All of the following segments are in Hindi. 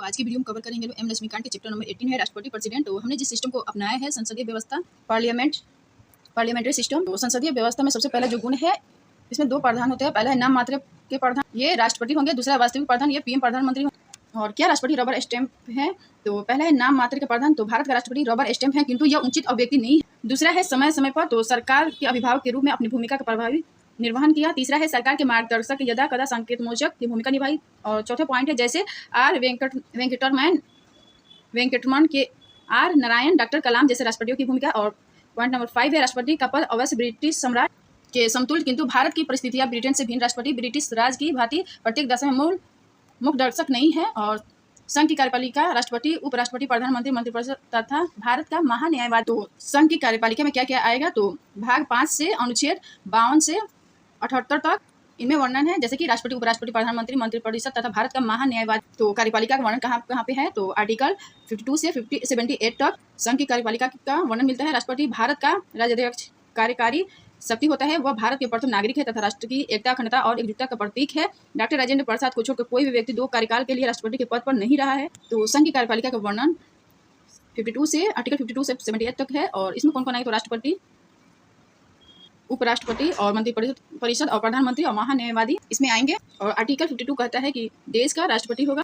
आज की वीडियो में कवर करेंगे एम लक्ष्मीकांत के चैप्टर नंबर 18 है राष्ट्रपति प्रेसिडेंट। तो हमने जिस सिस्टम को अपनाया है संसदीय व्यवस्था पार्लियामेंट्री सिस्टम। तो संसदीय व्यवस्था में सबसे पहला जो गुण है, इसमें दो प्रधान होते हैं। पहला है नाम मात्र के प्रधान, ये राष्ट्रपति होंगे। दूसरा वास्तविक प्रधान, ये पीएम प्रधानमंत्री होंगे। और क्या राष्ट्रपति रबर स्टैंप है? तो पहला है नाम मात्र के प्रधान, तो भारत का राष्ट्रपति रबर स्टैंप है, किंतु यह उचित अभिव्यक्ति नहीं है। दूसरा है समय समय पर तो सरकार के अभिभावक के रूप में अपनी भूमिका का प्रभावी निर्वहन किया। तीसरा है सरकार के मार्गदर्शक यदा कदा संकेत मोचक की भूमिका निभाई। और चौथे पॉइंट है जैसे आर वेंकटरमण के आर नारायण, डॉक्टर कलाम जैसे राष्ट्रपतियों की भूमिका। और पॉइंट नंबर 5 है राष्ट्रपति का पद अवश्य ब्रिटिश सम्राट के समतुल्य, किंतु भारत की परिस्थितियां ब्रिटेन से भिन्न। राष्ट्रपति ब्रिटिश राज की भांति प्रत्येक दशा में मुख्य दर्शक नहीं है। और संघ की कार्यपालिका राष्ट्रपति, उपराष्ट्रपति, प्रधानमंत्री, मंत्रिपरिषद तथा भारत का महान्यायवादी। तो संघ की कार्यपालिका में क्या क्या आएगा? तो भाग 5 से अनुच्छेद 52 से 78 तक इनमें वर्णन है, जैसे कि राष्ट्रपति, उपराष्ट्रपति, प्रधानमंत्री, मंत्रिपरिषद तथा भारत का महान्यायवादी। तो कार्यपालिका का वर्णन कहाँ पे है? तो आर्टिकल 52 से 78 तक संघ की कार्यपालिका का वर्णन मिलता है। राष्ट्रपति भारत का राज्याध्यक्ष कार्यकारी शक्ति होता है, वह भारत के प्रथम नागरिक है तथा राष्ट्र की एकता, अखंडता और एकजुटता का प्रतीक है। डॉक्टर राजेंद्र प्रसाद को छोड़कर कोई भी व्यक्ति 2 कार्यकाल के लिए राष्ट्रपति के पद पर नहीं रहा है। तो संघ की कार्यपालिका का वर्णन आर्टिकल 52 से 78 तक है। और इसमें कौन कौन आए? तो राष्ट्रपति, उपराष्ट्रपति और मंत्रिपरिषद और प्रधानमंत्री और महान्यायवादी इसमें आएंगे। और आर्टिकल 52 कहता है कि देश का राष्ट्रपति होगा।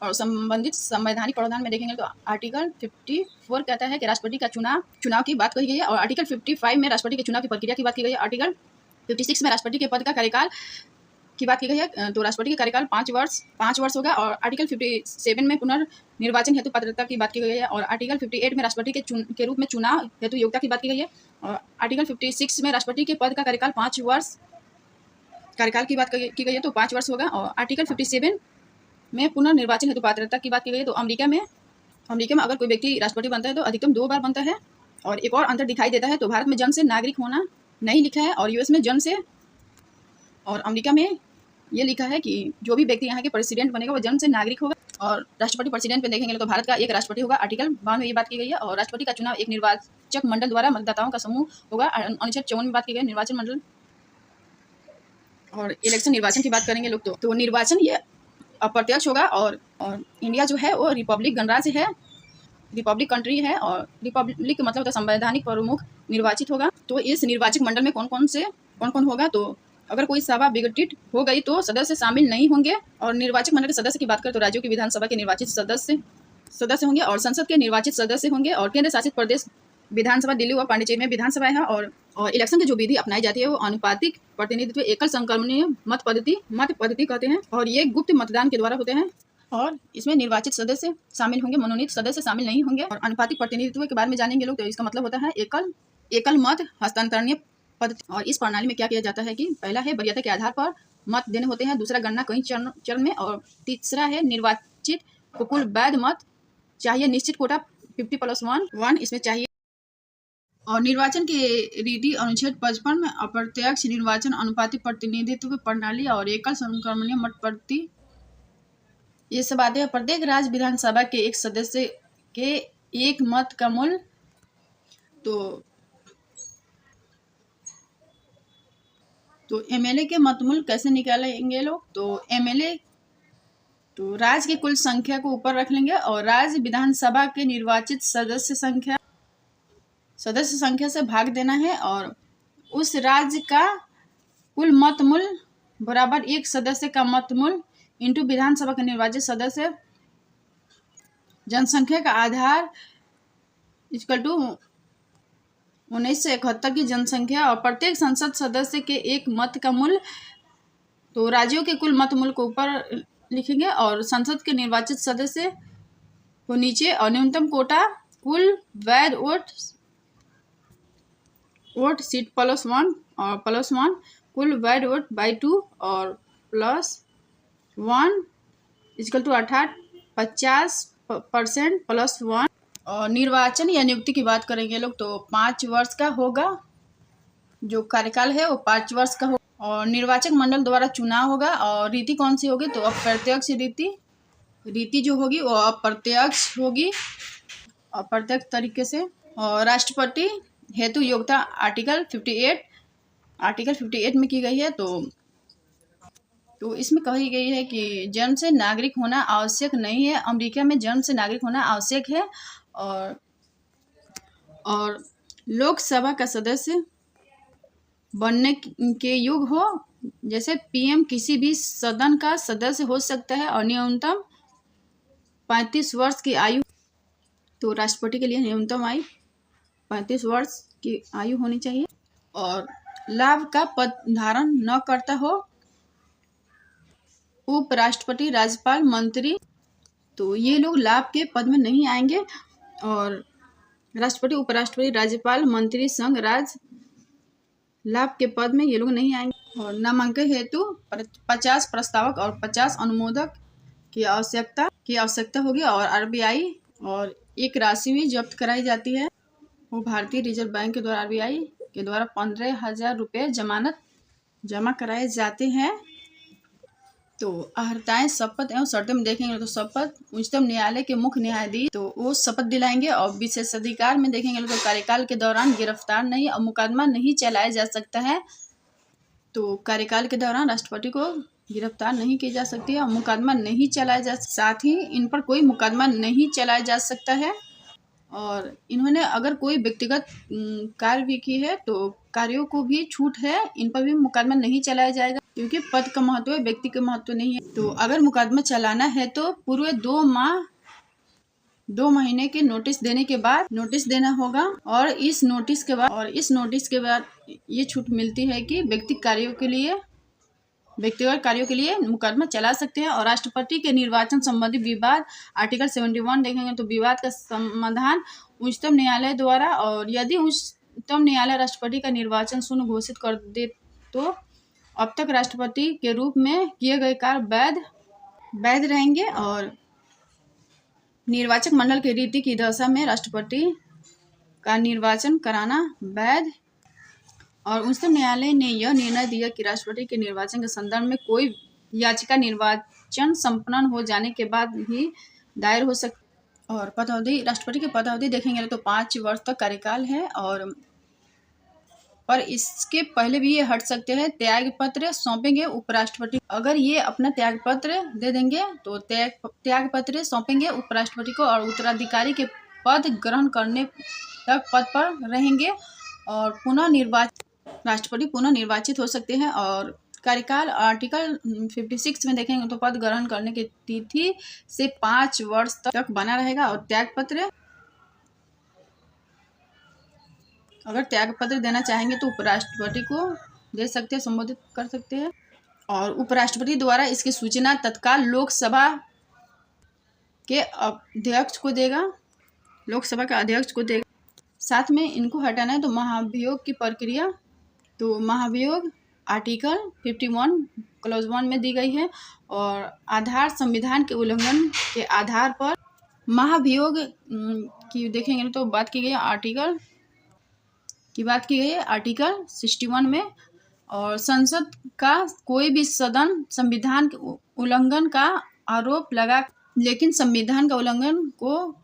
और संबंधित संवैधानिक प्रावधान में देखेंगे तो आर्टिकल 54 कहता है कि राष्ट्रपति का चुनाव की बात कही गई है। और आर्टिकल 55 में राष्ट्रपति के चुनाव की प्रक्रिया की बात की गई है। आर्टिकल 56 में राष्ट्रपति के पद का कार्यकाल की बात की गई है। तो राष्ट्रपति का कार्यकाल 5 वर्ष होगा। और आर्टिकल 57 में पुनर्निर्वाचन हेतु पात्रता की बात की गई है। और आर्टिकल 58 में राष्ट्रपति के रूप में चुनाव हेतु योग्यता की बात की गई है। और आर्टिकल 56 में राष्ट्रपति के पद का कार्यकाल 5 वर्ष कार्यकाल की बात की गई है, तो 5 वर्ष होगा। और आर्टिकल 57 में पुनर्निर्वाचन हेतु पात्रता की बात की गई है। तो अमेरिका में अगर कोई व्यक्ति राष्ट्रपति बनता है तो अधिकतम 2 बार बनता है। और एक और अंतर दिखाई देता है, तो भारत में जन्म से नागरिक होना नहीं लिखा है, और यूएस में जन्म से, और अमेरिका में ये लिखा है कि जो भी व्यक्ति यहाँ के प्रेसिडेंट बनेगा वो जन्म से नागरिक होगा। और राष्ट्रपति प्रेसिडेंट पे देखेंगे तो भारत का एक राष्ट्रपति होगा। आर्टिकल 52 में ये बात की गई है। और राष्ट्रपति का चुनाव एक निर्वाचक मंडल द्वारा मतदाताओं का समूह होगा। अनुच्छेद 54 में बात की गई निर्वाचन मंडल। और इलेक्शन निर्वाचन की बात करेंगे लोग तो निर्वाचन ये अप्रत्यक्ष होगा। और इंडिया जो है वो रिपब्लिक गणराज्य है, रिपब्लिक कंट्री है। और रिपब्लिक मतलब होता है संवैधानिक प्रमुख निर्वाचित होगा। तो इस निर्वाचक मंडल में कौन कौन होगा? तो अगर कोई सभा विघटित हो गई तो सदस्य शामिल नहीं होंगे। और निर्वाचक मंडल के सदस्य की बात करें तो राज्यों की विधानसभा के निर्वाचित सदस्य होंगे, और संसद के निर्वाचित सदस्य होंगे। और केंद्र शासित प्रदेश विधानसभा दिल्ली व पांडिचेरी में विधानसभा है। और इलेक्शन की जो विधि अपनाई जाती है वो अनुपातिक प्रतिनिधित्व, एकल संक्रमणीय मत पद्धति कहते हैं। और ये गुप्त मतदान के द्वारा होते हैं। और इसमें निर्वाचित सदस्य शामिल होंगे, मनोनीत सदस्य शामिल नहीं होंगे। और अनुपातिक प्रतिनिधित्व के बारे में जानेंगे लोग, तो इसका मतलब होता है एकल मत हस्तांतरणीय पद्धति। और इस प्रणाली में क्या किया जाता है कि पहला है वरीयता के आधार पर मत देने होते हैं, दूसरा गणना कई चरण में, और तीसरा है निर्वाचित को कुल वैध मत चाहिए, निश्चित कोटा 50+1 इसमें चाहिए। और निर्वाचन के रीति अनुच्छेद 55 में अप्रत्यक्ष निर्वाचन, अनुपातिक प्रतिनिधित्व प्रणाली और एकल संक्रमणीय मत पद्धति ये सब आते हैं। प्रत्येक राज्य विधानसभा के एक सदस्य के एक मत का मूल्य। तो एमएलए के मत मूल्य कैसे निकालेंगे लोग? तो एमएलए तो राज्य की कुल संख्या को ऊपर रख लेंगे, और राज्य विधानसभा के निर्वाचित सदस्य संख्या से भाग देना है। और उस राज्य का कुल मत मूल्य बराबर एक सदस्य का मत मूल्य इंटू विधानसभा के निर्वाचित सदस्य जनसंख्या का आधार इक्वल टू 1971 की जनसंख्या। और प्रत्येक संसद सदस्य के एक मत का मूल्य, तो राज्यों के कुल मत मूल्य को ऊपर लिखेंगे और संसद के निर्वाचित सदस्य को नीचे। और न्यूनतम कोटा कुल वैध वोट सीट +1 और +1 कुल वैध वोट बाई 2 और +1 इक्वल टू अर्थात 50% +1। और निर्वाचन या नियुक्ति की बात करेंगे लोग तो 5 वर्ष का होगा, जो कार्यकाल है वो 5 वर्ष का होगा। और निर्वाचक मंडल द्वारा चुनाव होगा। और रीति कौन सी होगी? तो अप्रत्यक्ष रीति जो होगी वो अप्रत्यक्ष होगी, अप्रत्यक्ष तरीके से। और राष्ट्रपति हेतु योग्यता आर्टिकल 58 में की गई है। तो तो इसमें कही गई है कि जन्म से नागरिक होना आवश्यक नहीं है। अमेरिका में जन्म से नागरिक होना आवश्यक है। और लोकसभा का सदस्य बनने के योग्य हो, जैसे पीएम किसी भी सदन का सदस्य हो सकता है, और न्यूनतम 35 वर्ष की आयु। तो राष्ट्रपति के लिए न्यूनतम आयु 35 वर्ष की आयु होनी चाहिए। और लाभ का पद धारण न करता हो उपराष्ट्रपति, राज्यपाल, मंत्री, तो ये लोग लाभ के पद में नहीं आएंगे। और राष्ट्रपति, उपराष्ट्रपति, राज्यपाल, मंत्री, संघ राज्य लाभ के पद में ये लोग नहीं आएंगे। और नामांकन हेतु 50 प्रस्तावक और 50 अनुमोदक की आवश्यकता होगी। और आरबीआई और एक राशि भी जब्त कराई जाती है, वो भारतीय रिजर्व बैंक के द्वारा, आरबीआई के द्वारा 15,000 रुपये जमानत जमा कराए जाते हैं। तो अर्हताएं, शपथ एवं शर्तें में देखेंगे तो शपथ उच्चतम न्यायालय के मुख्य न्यायाधीश तो वो शपथ दिलाएंगे। और विशेषाधिकार में देखेंगे तो कार्यकाल के दौरान गिरफ्तार नहीं और मुकदमा नहीं चलाया जा सकता है। तो कार्यकाल के दौरान राष्ट्रपति को गिरफ्तार नहीं की जा सकती है और मुकदमा नहीं चलाया जा, साथ ही इन पर कोई मुकदमा नहीं चलाया जा सकता है। और इन्होंने अगर कोई व्यक्तिगत कार्य भी की है तो कार्यों को भी छूट है, इन पर भी मुकदमा नहीं चलाया जाएगा, क्योंकि पद का महत्व है, व्यक्ति का महत्व नहीं है। तो अगर मुकदमा चलाना है तो पूरे 2 महीने के नोटिस देने के बाद नोटिस देना होगा। और इस नोटिस के बाद ये छूट मिलती है कि व्यक्तिगत कार्यों के लिए मुकदमा चला सकते हैं। और राष्ट्रपति के निर्वाचन संबंधी विवाद, आर्टिकल 71 देखेंगे तो विवाद का समाधान उच्चतम न्यायालय द्वारा। और यदि उच्चतम न्यायालय राष्ट्रपति का निर्वाचन शून्य घोषित कर दे तो अब तक राष्ट्रपति के रूप में किए गए कार्य वैध रहेंगे। और निर्वाचक मंडल की रीति की दशा में राष्ट्रपति का निर्वाचन कराना वैध। और उच्चतम न्यायालय ने यह निर्णय दिया कि राष्ट्रपति के निर्वाचन के संदर्भ में कोई याचिका निर्वाचन संपन्न हो जाने के बाद ही दायर हो सकती। और पदावधि, राष्ट्रपति की पदावधि देखेंगे तो 5 वर्ष तक कार्यकाल है। और पर इसके पहले भी ये हट सकते हैं। त्याग पत्र सौंपेंगे उपराष्ट्रपति, अगर ये अपना त्याग पत्र दे देंगे तो त्याग पत्र सौंपेंगे उपराष्ट्रपति को, और उत्तराधिकारी के पद ग्रहण करने तक पद पर रहेंगे। और राष्ट्रपति पुनः निर्वाचित हो सकते हैं। और कार्यकाल आर्टिकल 56 में देखेंगे तो पद ग्रहण करने की तिथि से 5 वर्ष तक बना रहेगा। और अगर त्याग पत्र देना चाहेंगे तो उपराष्ट्रपति को दे सकते हैं, संबोधित कर सकते हैं। और उपराष्ट्रपति द्वारा इसकी सूचना तत्काल लोकसभा के अध्यक्ष को देगा, साथ में इनको हटाना है तो महाभियोग की प्रक्रिया, तो महाभियोग आर्टिकल 51 क्लॉज 1 में दी गई है। और आधार संविधान के उल्लंघन के आधार पर महाभियोग की देखेंगे तो बात की गई है आर्टिकल 61 में। और संसद का कोई भी सदन संविधान के उल्लंघन का आरोप लगा, लेकिन संविधान का उल्लंघन को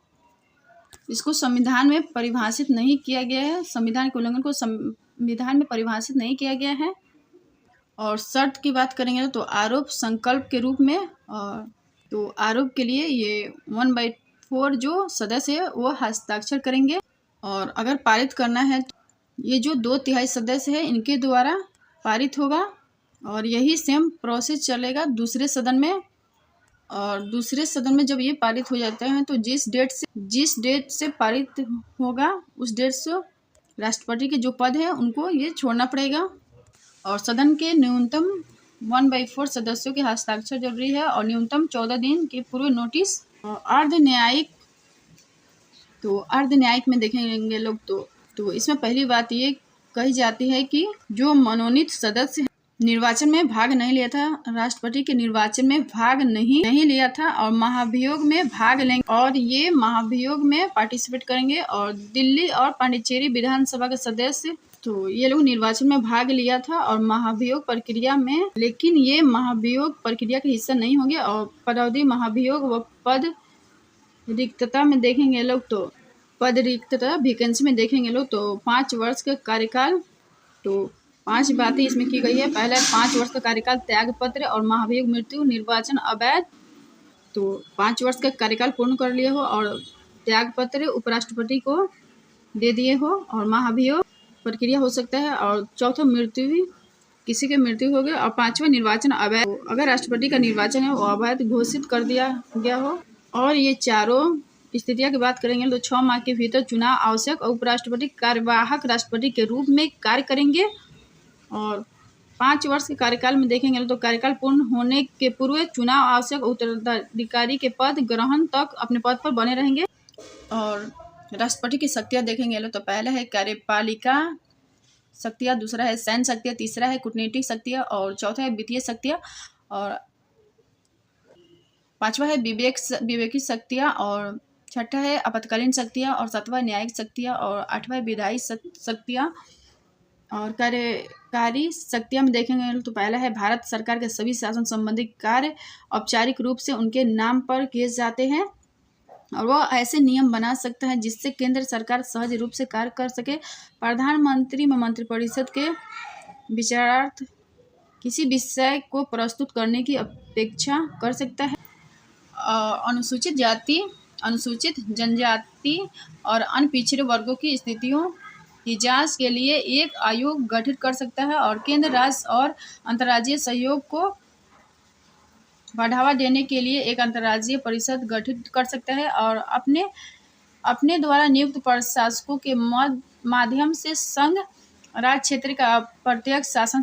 इसको संविधान में परिभाषित नहीं किया गया है। संविधान के उल्लंघन को संविधान में परिभाषित नहीं किया गया है। और शर्त की बात करेंगे तो आरोप संकल्प के रूप में, और तो आरोप के लिए ये 1/4 जो सदस्य है वो हस्ताक्षर करेंगे। और अगर पारित करना है तो ये जो 2/3 सदस्य है इनके द्वारा पारित होगा। और यही सेम प्रोसेस चलेगा दूसरे सदन में। और दूसरे सदन में जब ये पारित हो जाते हैं तो जिस डेट से पारित होगा उस डेट से राष्ट्रपति के जो पद है उनको ये छोड़ना पड़ेगा। और सदन के न्यूनतम 1/4 सदस्यों के हस्ताक्षर जरूरी है। और न्यूनतम 14 दिन के पूर्व नोटिस। अर्धन्यायिक में देखेंगे लोग तो इसमें पहली बात ये कही जाती है कि जो मनोनीत सदस्य निर्वाचन में भाग नहीं लिया था, राष्ट्रपति के निर्वाचन में भाग नहीं लिया था और महाभियोग में भाग लेंगे, और ये महाभियोग में पार्टिसिपेट करेंगे। और दिल्ली और पांडिचेरी विधानसभा के सदस्य तो ये लोग निर्वाचन में भाग लिया था और महाभियोग प्रक्रिया में, लेकिन ये महाभियोग प्रक्रिया का हिस्सा नहीं होंगे। और पदावधि, महाभियोग व पद रिक्तता में देखेंगे लोग तो पद रिक्तता वैकेंसी में देखेंगे लोग तो 5 वर्ष का कार्यकाल। तो 5 बातें इसमें की गई है। पहला 5 वर्ष का कार्यकाल, त्यागपत्र और महाभियोग, मृत्यु, निर्वाचन अवैध। तो 5 वर्ष का कार्यकाल पूर्ण कर लिए हो और त्यागपत्र उपराष्ट्रपति को दे दिए हो और महाभियोग प्रक्रिया हो सकता है और चौथा मृत्यु भी, किसी की मृत्यु हो गई और पांचवा निर्वाचन अवैध, अगर राष्ट्रपति का निर्वाचन है वो अवैध घोषित कर दिया गया हो। और ये चारों स्थितियां की बात करेंगे तो 6 माह के भीतर चुनाव आवश्यक और उपराष्ट्रपति कार्यवाहक राष्ट्रपति के रूप में कार्य करेंगे। और 5 वर्ष के कार्यकाल में देखेंगे तो कार्यकाल पूर्ण होने के पूर्व चुनाव आवश्यक उत्तराधिकारी के पद ग्रहण तक अपने पद पर बने रहेंगे। और राष्ट्रपति की शक्तियां देखेंगे तो पहला है कार्यपालिका शक्तियां, दूसरा है सैन्य शक्तियां, तीसरा है कूटनीतिक शक्तियां और चौथा है वित्तीय शक्तियां और पांचवा है विवेकी शक्तियां और छठा है आपातकालीन शक्तियां और सातवां न्यायिक शक्तियां और आठवां विधायी शक्तियां। और कार्यकारी शक्तियां में देखेंगे तो पहला है भारत सरकार के सभी शासन संबंधी कार्य औपचारिक रूप से उनके नाम पर किए जाते हैं और वह ऐसे नियम बना सकता है जिससे केंद्र सरकार सहज रूप से कार्य कर सके। प्रधानमंत्री में मंत्रिपरिषद के विचारार्थ किसी विषय को प्रस्तुत करने की अपेक्षा कर सकता है। अनुसूचित जाति, अनुसूचित जनजाति और अन्य पिछड़े वर्गों की स्थितियों की जांच के लिए एक आयोग गठित कर सकता है और केंद्र, राज्य और अंतर्राज्यीय सहयोग को बढ़ावा देने के लिए एक अंतर्राज्यीय परिषद गठित कर सकता है और अपने द्वारा नियुक्त प्रशासकों के माध्यम से संघ राज्य क्षेत्र का प्रत्यक्ष शासन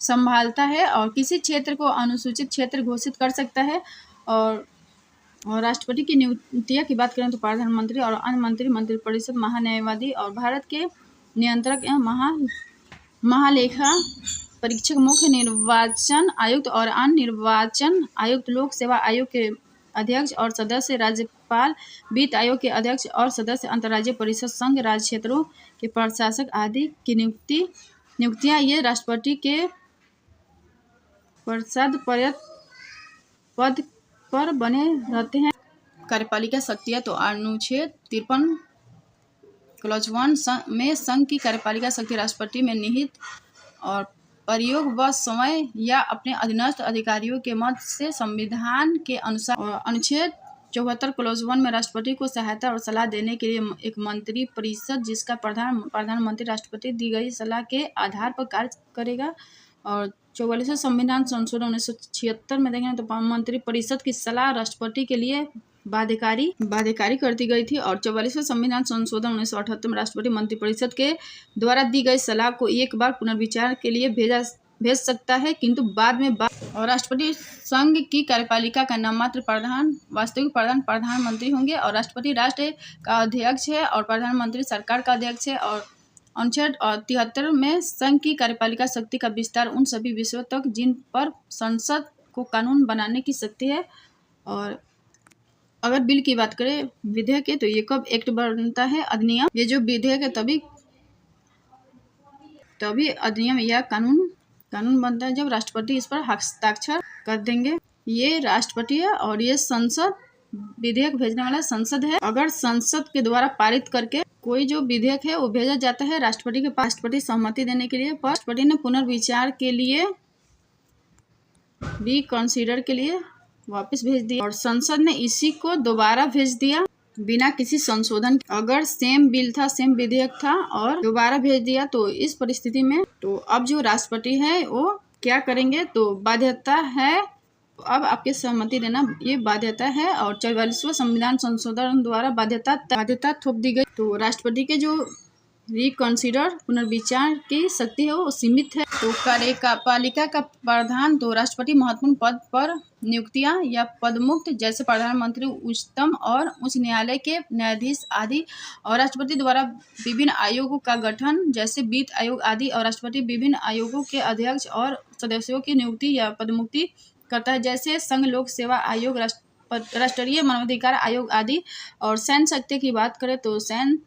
संभालता है और किसी क्षेत्र को अनुसूचित क्षेत्र घोषित कर सकता है। और राष्ट्रपति की नियुक्तियां की बात करें तो प्रधानमंत्री और अन्य मंत्री, मंत्रिपरिषद, महान्यायवादी और भारत के नियंत्रक एवं महालेखा परीक्षक, मुख्य निर्वाचन आयुक्त और अन्य निर्वाचन आयुक्त, लोक सेवा आयोग के अध्यक्ष और सदस्य, राज्यपाल, वित्त आयोग के अध्यक्ष और सदस्य, अंतर्राज्यीय परिषद, संघ राज्य क्षेत्रों के प्रशासक आदि की नियुक्तियां ये राष्ट्रपति के पार्षद पद पर बने रहते हैं। कार्यपालिका शक्तियां तो अनुच्छेद 53 क्लॉज 1 में संघ की कार्यपालिका शक्ति राष्ट्रपति में निहित और प्रयोग व समय या अपने अधीनस्थ अधिकारियों के मत से संविधान के अनुसार। अनुच्छेद 74 क्लॉज 1 में राष्ट्रपति को सहायता और सलाह देने के लिए एक मंत्री परिषद जिसका प्रधानमंत्री राष्ट्रपति दी गई सलाह के आधार पर कार्य करेगा। और 44वें संविधान संशोधन 1976 में देखें तो मंत्री परिषद की सलाह राष्ट्रपति के लिए बाध्यकारी करती गई थी और 44वें संविधान संशोधन 1978 में राष्ट्रपति मंत्रिपरिषद के द्वारा दी गई सलाह को एक बार पुनर्विचार के लिए भेज सकता है, किंतु बाद में और राष्ट्रपति संघ की कार्यपालिका का नाममात्र प्रधान, वास्तविक प्रधानमंत्री होंगे और राष्ट्रपति राष्ट्र का अध्यक्ष है और प्रधानमंत्री सरकार का अध्यक्ष है। और अनुच्छेद 73 में संघ की कार्यपालिका शक्ति का विस्तार उन सभी विषयों तक जिन पर संसद को कानून बनाने की शक्ति है। और अगर बिल की बात करें विधेयक है तो ये कब एक्ट बनता है, अधिनियम, ये जो विधेयक है तभी अधिनियम या कानून बनता है जब राष्ट्रपति इस पर हस्ताक्षर कर देंगे। ये राष्ट्रपति है और ये संसद, विधेयक भेजने वाला संसद है। अगर संसद के द्वारा पारित करके कोई जो विधेयक है वो भेजा जाता है राष्ट्रपति के पास, राष्ट्रपति सहमति देने के लिए, राष्ट्रपति ने पुनर्विचार के लिए, रिकंसीडर के लिए वापस भेज दिया और संसद ने इसी को दोबारा भेज दिया बिना किसी संशोधन। अगर सेम बिल था, सेम विधेयक था और दोबारा भेज दिया तो इस परिस्थिति में तो अब जो राष्ट्रपति है वो क्या करेंगे, तो बाध्यता है, अब आपके सहमति देना ये बाध्यता है। और 44वां संविधान संशोधन द्वारा बाध्यता थोप दी गई। तो राष्ट्रपति के जो रिकंसीडर पुनर्विचार की शक्ति है वो सीमित है। तो कार्यपालिका का प्रधान तो राष्ट्रपति महत्वपूर्ण पद पर नियुक्तियां या पदमुक्त जैसे प्रधानमंत्री, उच्चतम और उच्च न्यायालय के न्यायाधीश आदि, और राष्ट्रपति द्वारा विभिन्न आयोगों का गठन जैसे वित्त आयोग आदि, और राष्ट्रपति विभिन्न आयोगों के अध्यक्ष और सदस्यों की नियुक्ति या पदमुक्ति करता है जैसे संघ लोक सेवा आयोग, राष्ट्रीय मानवाधिकार आयोग आदि। और सैन्य शक्ति की बात करें तो सैन्य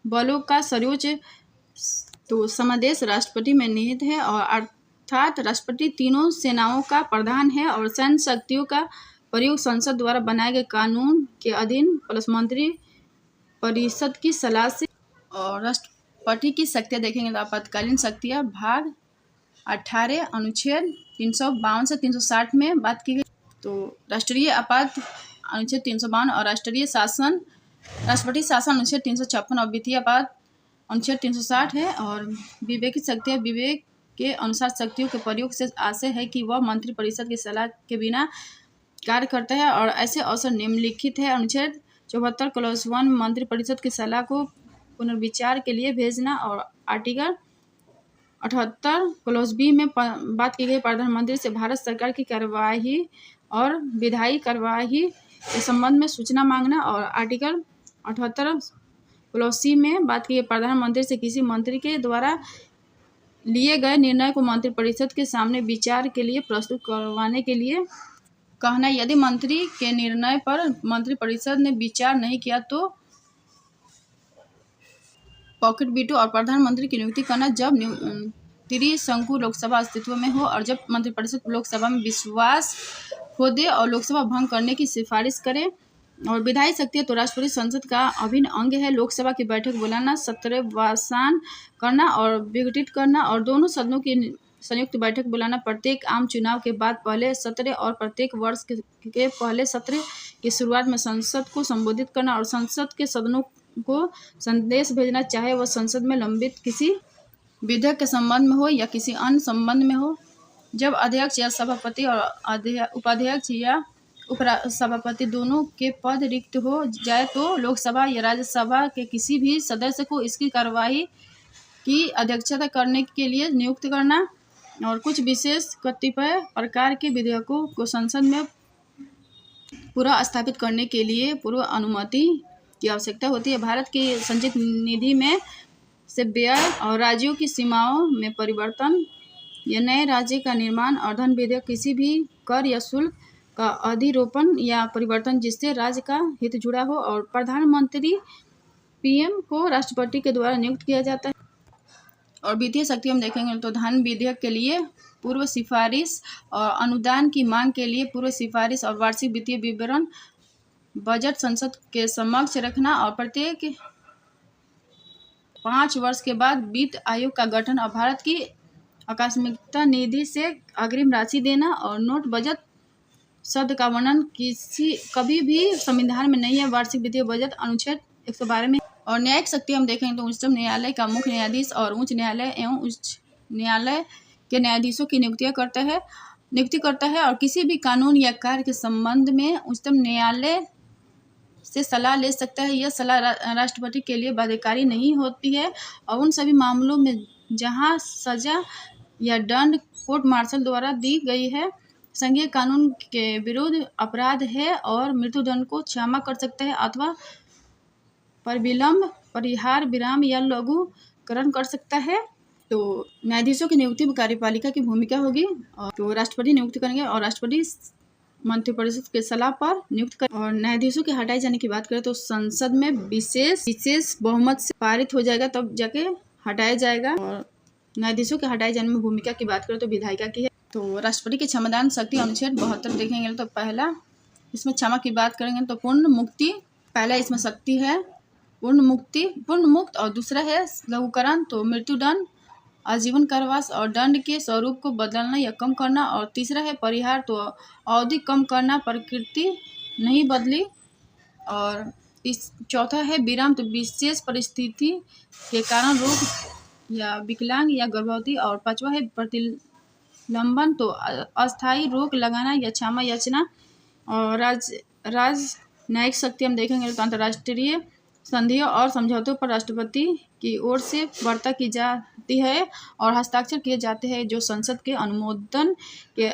बलों का सर्वोच्च तो समादेश राष्ट्रपति में निहित है और अर्थात राष्ट्रपति तीनों सेनाओं का प्रधान है और सैन्य शक्तियों का प्रयोग संसद द्वारा बनाए गए कानून के अधीन प्लस मंत्री परिषद की सलाह से। और राष्ट्रपति की शक्तियाँ देखेंगे तो आपातकालीन शक्तियाँ भाग 18 अनुच्छेद 352 से 360 में बात की गई। तो राष्ट्रीय आपात अनुच्छेद 352 और राष्ट्रीय शासन राष्ट्रपति शासन अनुच्छेद 356 और वित्तीय आपात अनुच्छेद 360 है। और विवेकित शक्तियाँ विवेक के अनुसार शक्तियों के प्रयोग से आशय है कि वह मंत्रिपरिषद की सलाह के बिना कार्य करता है और ऐसे अवसर निम्नलिखित है। अनुच्छेद 74 क्लॉज 1 मंत्रिपरिषद की सलाह को पुनर्विचार के लिए भेजना और आर्टिकल 78 क्लॉज बी में बात की गई प्रधानमंत्री से भारत सरकार की कार्यवाही और विधायी कार्यवाही के संबंध में सूचना मांगना और आर्टिकल 78 क्लॉज सी में बात की गई प्रधानमंत्री से किसी मंत्री के द्वारा लिए गए निर्णय को मंत्रिपरिषद के सामने विचार के लिए प्रस्तुत करवाने के लिए कहना। यदि मंत्री के निर्णय पर मंत्रिपरिषद ने विचार नहीं किया तो पॉकेट वीटो और प्रधानमंत्री की नियुक्ति करना जब त्रिशंकु लोकसभा अस्तित्व में हो और जब मंत्रिपरिषद लोकसभा में विश्वास खो दे और लोकसभा भंग करने की सिफारिश करे। और विधायी शक्तियाँ तो राष्ट्रपति संसद का अभिन्न अंग है। लोकसभा की बैठक बुलाना, सत्रवासान करना और विघटित करना और दोनों सदनों की संयुक्त बैठक बुलाना, प्रत्येक आम चुनाव के बाद पहले सत्र और प्रत्येक वर्ष के पहले सत्र की शुरुआत में संसद को संबोधित करना और संसद के सदनों को संदेश भेजना, चाहे वह संसद में लंबित किसी विधेयक के संबंध में हो या किसी अन्य संबंध में हो। जब अध्यक्ष या सभापति और उपाध्यक्ष या उपसभापति दोनों के पद रिक्त हो जाए तो लोकसभा या राज्यसभा के किसी भी सदस्य को इसकी कार्यवाही की अध्यक्षता करने के लिए नियुक्त करना और कुछ विशेष कतिपय प्रकार के विधेयकों को संसद में पूरा स्थापित करने के लिए पूर्व अनुमति की आवश्यकता होती है। भारत की संचित निधि में से व्यय और राज्यों की सीमाओं में परिवर्तन या नए राज्य का निर्माण और धन विधेयक किसी भी कर या शुल्क का अधिरोपण या परिवर्तन जिससे राज्य का हित जुड़ा हो और प्रधानमंत्री पीएम को राष्ट्रपति के द्वारा नियुक्त किया जाता है। और वित्तीय शक्ति हम देखेंगे तो धन विधेयक के लिए पूर्व सिफारिश और अनुदान की मांग के लिए पूर्व सिफारिश और वार्षिक वित्तीय विवरण बजट संसद के समक्ष रखना और प्रत्येक 5 वर्ष के बाद वित्त आयोग का गठन और भारत की आकस्मिकता निधि से अग्रिम राशि देना और नोट बजट शब्द का वर्णन कभी भी संविधान में नहीं है। वार्षिक वित्तीय बजट अनुच्छेद 112 में। और न्यायिक शक्ति हम देखेंगे तो उच्चतम न्यायालय का मुख्य न्यायाधीश और उच्च न्यायालय एवं उच्च न्यायालय के न्यायाधीशों की नियुक्ति करता है और किसी भी कानून या कार्य के संबंध में उच्चतम न्यायालय से सलाह ले सकता है। यह सलाह राष्ट्रपति के लिए बाध्यकारी नहीं होती है और उन सभी मामलों में जहां सजा या दंड कोर्ट मार्शल द्वारा दी गई है, संघीय कानून के विरुद्ध अपराध है और मृत्युदंड को क्षमा कर सकता है अथवा पर विलंब परिहार विराम या लघुकरण कर सकता है। तो न्यायाधीशों की नियुक्ति में कार्यपालिका की भूमिका होगी और तो राष्ट्रपति नियुक्त करेंगे और राष्ट्रपति मंत्रिपरिषद के सलाह पर नियुक्त कर। और न्यायाधीशों के हटाए जाने की बात करें तो संसद में विशेष बहुमत से पारित हो जाएगा तब जाके हटाया जाएगा। और न्यायाधीशों के हटाए जाने में भूमिका की बात करें तो विधायिका की है। तो राष्ट्रपति की क्षमतान शक्ति अनुच्छेद 72 देखेंगे तो पहला इसमें क्षमा की बात करेंगे तो पूर्ण मुक्ति, पहला इसमें शक्ति है पूर्ण मुक्त और दूसरा है लघुकरण तो मृत्युदंड, आजीवन कारावास और दंड के स्वरूप को बदलना या कम करना और तीसरा है परिहार तो अवधि कम करना, प्रकृति नहीं बदली। और चौथा है विराम तो विशेष परिस्थिति के कारण रोग या विकलांग या गर्भवती और पांचवा है प्रतिलंबन तो अस्थायी रोक लगाना या क्षमा याचना। और न्यायिक शक्ति हम देखेंगे तो अंतर्राष्ट्रीय संधियों और समझौतों पर राष्ट्रपति की ओर से वार्ता की जाती है और हस्ताक्षर किए जाते हैं जो संसद के अनुमोदन के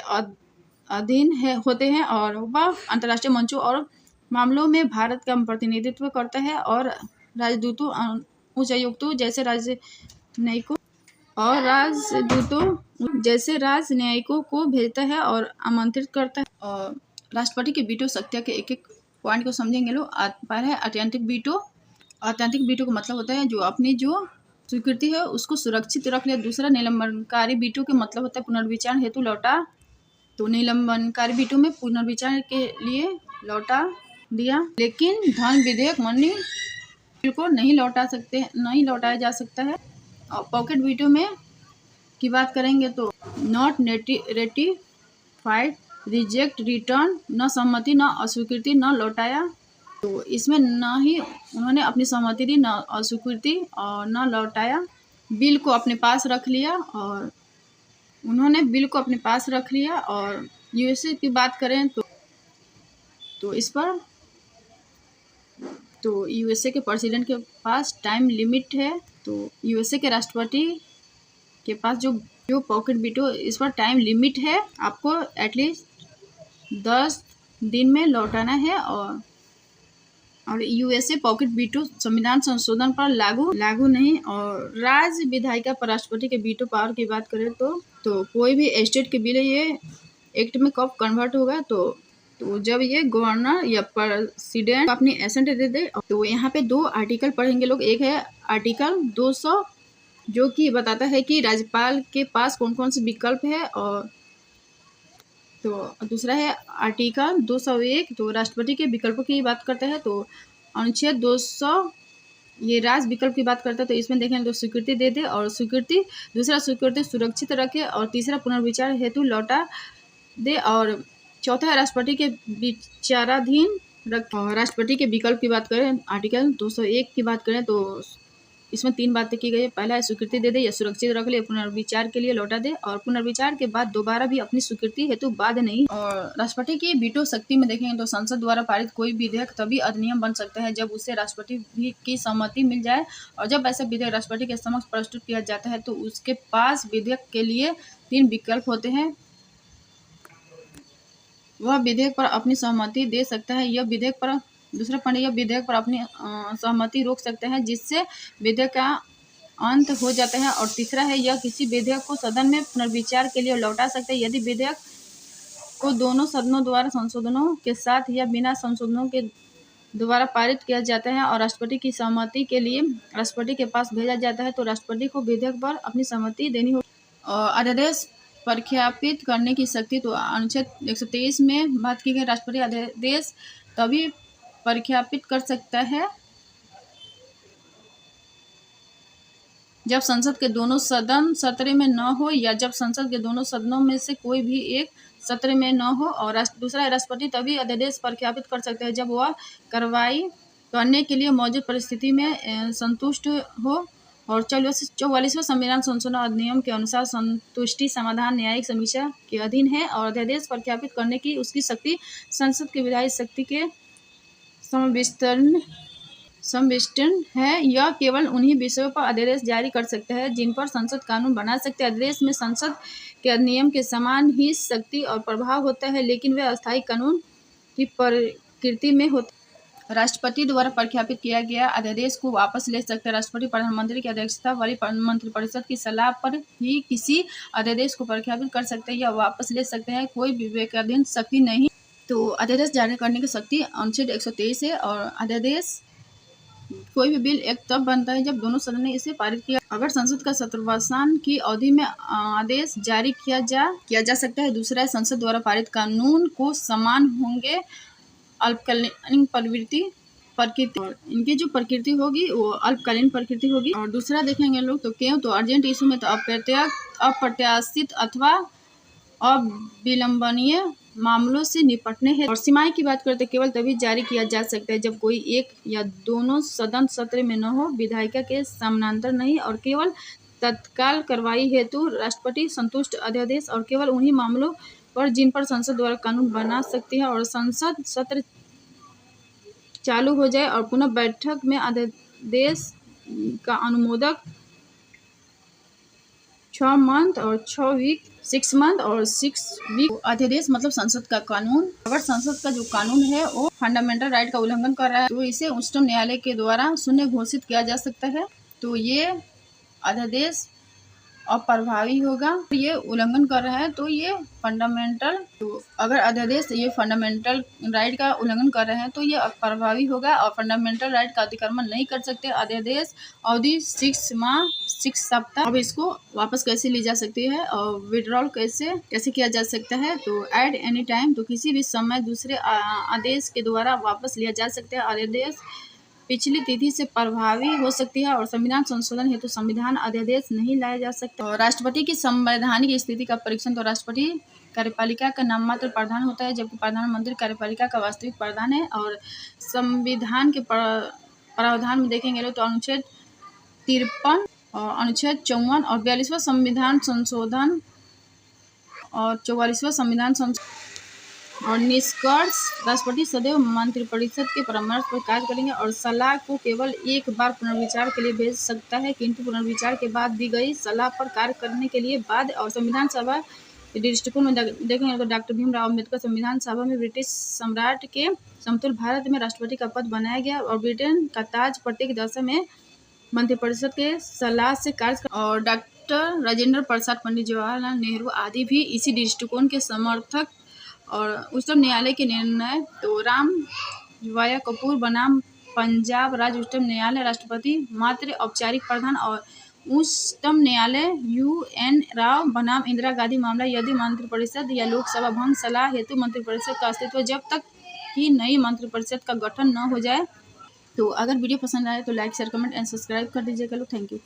अधीन होते हैं और वह अंतर्राष्ट्रीय मंचों और मामलों में भारत का प्रतिनिधित्व करता है और राजदूतों उच्चायुक्तों जैसे राजन्यायिकों को भेजता है और आमंत्रित करता है। और राष्ट्रपति की वीटो शक्तियाँ के एक एक पॉइंट को समझेंगे लोग। पहला है अत्यंतिक वीटो। अत्यंतिक वीटो का मतलब होता है जो अपनी जो स्वीकृति है उसको सुरक्षित रख ले। दूसरा निलंबनकारी वीटो के मतलब होता है पुनर्विचार हेतु लौटा, तो निलंबनकारी वीटो में पुनर्विचार के लिए लौटा दिया, लेकिन धन विधेयक मनी को नहीं लौटाया जा सकता है। और पॉकेट वीटो में की बात करेंगे तो नॉट रेटिफाइड, रिजेक्ट, रिटर्न, न सहमति, न अस्वीकृति, न लौटाया। तो इसमें न ही उन्होंने अपनी सहमति दी, न अस्वीकृति और न लौटाया। बिल को अपने पास रख लिया और उन्होंने बिल को अपने पास रख लिया। और यूएसए की बात करें तो इस पर तो यूएसए के प्रेसिडेंट के पास टाइम लिमिट है। तो यूएसए के राष्ट्रपति के पास जो पॉकेट वीटो, इस पर टाइम लिमिट है, आपको एटलीस्ट 10 दिन में लौटाना है। और यूएसए पॉकेट वीटो संविधान संशोधन पर लागू नहीं। और राज्य विधायिका पर राष्ट्रपति के वीटो पावर की बात करें तो कोई भी स्टेट के बिल ये एक्ट में कब कन्वर्ट होगा तो जब ये गवर्नर या प्रेसिडेंट अपनी एसेंट दे दे। तो यहाँ पे 2 आर्टिकल पढ़ेंगे लोग। एक है आर्टिकल 200 जो कि बताता है कि राज्यपाल के पास कौन कौन से विकल्प है। और तो दूसरा है आर्टिकल 201 तो राष्ट्रपति के विकल्पों की बात करता है। तो अनुच्छेद 200 ये राज विकल्प की बात करता है। तो इसमें देखें तो स्वीकृति दे दे और स्वीकृति, दूसरा स्वीकृति सुरक्षित रखे और तीसरा पुनर्विचार हेतु लौटा दे और चौथा है राष्ट्रपति के विचाराधीन रख। राष्ट्रपति के विकल्प की बात करें आर्टिकल 201 की बात करें तो इसमें 3 बातें की गई है। पहला है स्वीकृति दे दे या सुरक्षित रख ले, पुनर्विचार के लिए लौटा दे और पुनर्विचार के बाद दोबारा भी अपनी स्वीकृति हेतु बाध्य नहीं। और राष्ट्रपति की वीटो शक्ति में देखेंगे तो संसद द्वारा पारित कोई विधेयक तभी अधिनियम बन सकता है जब उसे राष्ट्रपति भी की सहमति मिल जाए। और जब ऐसा विधेयक राष्ट्रपति के समक्ष प्रस्तुत किया जाता है तो उसके पास विधेयक के लिए 3 विकल्प होते हैं। वह विधेयक पर अपनी सहमति दे सकता है, यह विधेयक पर दूसरा पॉइंट, यह विधेयक पर अपनी सहमति रोक सकता है जिससे विधेयक का अंत हो जाता है। और तीसरा है यह किसी विधेयक को सदन में पुनर्विचार के लिए लौटा सकता है यदि विधेयक को दोनों सदनों द्वारा संशोधनों के साथ या बिना संशोधनों के द्वारा पारित किया जाता है और राष्ट्रपति की सहमति के लिए राष्ट्रपति के पास भेजा जाता है। तो राष्ट्रपति को विधेयक पर अपनी सहमति देनी होगी। और अध्यादेश प्रख्यापित करने की शक्ति तो अनुच्छेद 123 में बात की गई। राष्ट्रपति अध्यादेश तभी प्रख्यापित कर सकता है जब संसद के दोनों सदन सत्र में न हो या जब संसद के दोनों सदनों में से कोई भी एक सत्र में न हो। और दूसरा राष्ट्रपति तभी अध्यादेश प्रख्यापित कर सकता है जब वह कार्रवाई करने के लिए मौजूद परिस्थिति में संतुष्ट हो। और 44वें संविधान संशोधन अधिनियम के अनुसार संतुष्टि समाधान न्यायिक समीक्षा के अधीन है। और अध्यादेश प्रख्यापित करने की उसकी शक्ति संसद की विधायी शक्ति के समविष्टन है। यह केवल उन्हीं विषयों पर अध्यादेश जारी कर सकता है जिन पर संसद कानून बना सकते हैं। अध्यादेश में संसद के अधिनियम के समान ही शक्ति और प्रभाव होता है लेकिन वह अस्थायी कानून की प्रकृति में होता है। राष्ट्रपति द्वारा प्रख्यापित किया गया अध्यादेश को वापस ले सकते हैं। राष्ट्रपति प्रधानमंत्री की अध्यक्षता वाली मंत्रिपरिषद की सलाह पर ही किसी अध्यादेश को प्रख्यापित कर सकते हैं या वापस ले सकते हैं, कोई विवेकाधीन शक्ति नहीं। तो अध्यादेश जारी करने की शक्ति अनुच्छेद 123 है। और अध्यादेश कोई भी बिल एक तब बनता है जब दोनों सदन ने इसे पारित किया। अगर संसद का सत्रवासान की अवधि में आदेश जारी किया जा सकता है। दूसरा है संसद द्वारा पारित कानून को समान होंगे अल्पकालीन प्रकृति और इनकी जो प्रकृति होगी वो अल्पकालीन प्रकृति होगी। और दूसरा देखेंगे लोग तो क्यों तो अर्जेंट इशू में तो अप्रत्याशित अथवा अविलंबनीय मामलों से निपटने हैं। और सीमाएं की बात करते केवल तभी जारी किया जा सकता है जब कोई एक या दोनों सदन सत्र में न हो, विधायिका के समानांतर नहीं और केवल तत्काल कार्रवाई हेतु राष्ट्रपति संतुष्ट अध्यादेश और केवल उन्हीं मामलों पर जिन पर संसद द्वारा कानून बना सकती है। और संसद सत्र चालू हो जाए और पुनः बैठक में अध्यादेश का अनुमोदक 6 मंथ और 6 मंथ और 6 वीक। अध्यादेश मतलब संसद का कानून। अगर संसद का जो कानून है वो फंडामेंटल राइट का उल्लंघन कर रहा है तो इसे उच्चतम न्यायालय के द्वारा शून्य घोषित किया जा सकता है। तो ये अध्यादेश अप्रभावी होगा। ये उल्लंघन कर रहा है तो ये फंडामेंटल, तो अगर अध्यादेश ये फंडामेंटल राइट का उल्लंघन कर रहे हैं तो ये अप्रभावी होगा और फंडामेंटल राइट का अतिक्रमण नहीं कर सकते। अध्यादेश अवधि 6 माह 6 सप्ताह। अब इसको वापस कैसे ली जा सकती है और विड्रॉल कैसे किया जा सकता है। तो एट एनी टाइम, तो किसी भी समय दूसरे आदेश के द्वारा वापस लिया जा सकता है। अध्यादेश पिछली तिथि से प्रभावी हो सकती है और संविधान संशोधन हेतु संविधान अध्यादेश नहीं लाया जा सकता। और राष्ट्रपति की संवैधानिक स्थिति का परीक्षण, तो राष्ट्रपति कार्यपालिका का नाममात्र प्रधान होता है, जबकि प्रधानमंत्री कार्यपालिका का वास्तविक प्रधान है। और संविधान के प्रावधान में देखेंगे तो अनुच्छेद 53 और अनुच्छेद 54 और 42वां संविधान संशोधन और 44वां संविधान संशोधन। और निष्कर्ष, राष्ट्रपति सदैव मंत्रिपरिषद के परामर्श पर कार्य करेंगे और सलाह को केवल एक बार पुनर्विचार के लिए भेज सकता है, किंतु पुनर्विचार के बाद दी गई सलाह पर कार्य करने के लिए बाध्य। और संविधान सभा के दृष्टिकोण में देखेंगे तो डॉक्टर भीमराव अम्बेडकर संविधान सभा में ब्रिटिश सम्राट के समतुल्य भारत में राष्ट्रपति का पद बनाया गया और ब्रिटेन का ताज प्रत्येक दशा में मंत्रिपरिषद के सलाह से कार्य। और डॉक्टर राजेंद्र प्रसाद, पंडित जवाहरलाल नेहरू आदि भी इसी दृष्टिकोण के समर्थक। और उच्चतम न्यायालय के निर्णय, तो राम जवाया कपूर बनाम पंजाब राज्य उच्चतम न्यायालय, राष्ट्रपति मात्र औपचारिक प्रधान। और उच्चतम न्यायालय UN राव बनाम इंदिरा गांधी मामला, यदि मंत्रिपरिषद या लोकसभा भंग सलाह हेतु मंत्रिपरिषद का अस्तित्व जब तक कि नई मंत्रिपरिषद का गठन न हो जाए। तो अगर वीडियो पसंद आए तो like share comment and subscribe कर दीजिएगा लोग। Thank you.